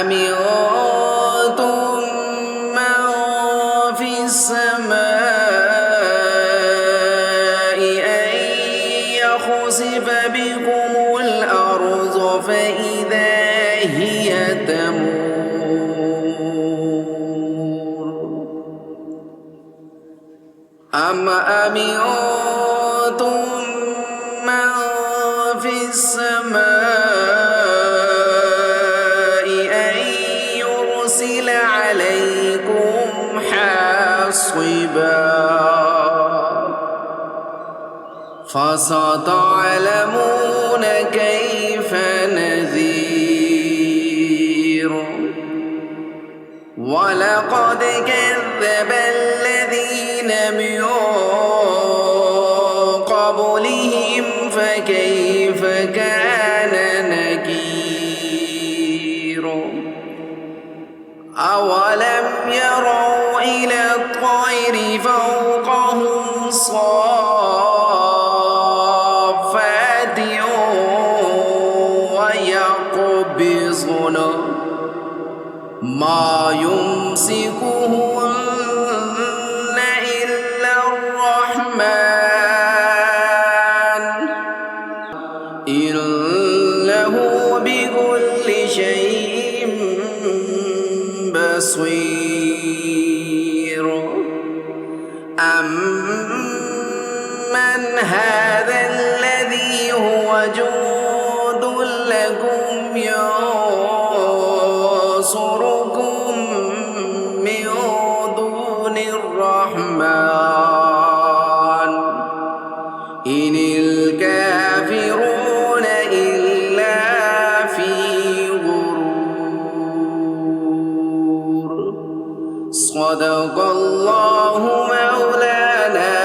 أأمنتم من في السماء أن يخسف بكم الأرض فإذا هي تمور أم أمنتم من في السماء أن يرسل عليكم حاصبا فستعلمون كيف نذير ولقد كذب الذين من قبلهم فكيف كان نكير أولم يروا إلى الطير فوقهم صافات ويقبضن ما يمسكهن إلا الرحمن إنه بكل شيء بصير أمن هذا الذي هو جند لكم ينصركم من دون الرحمن إن الكافرون إلا في غرور صدق الله مولانا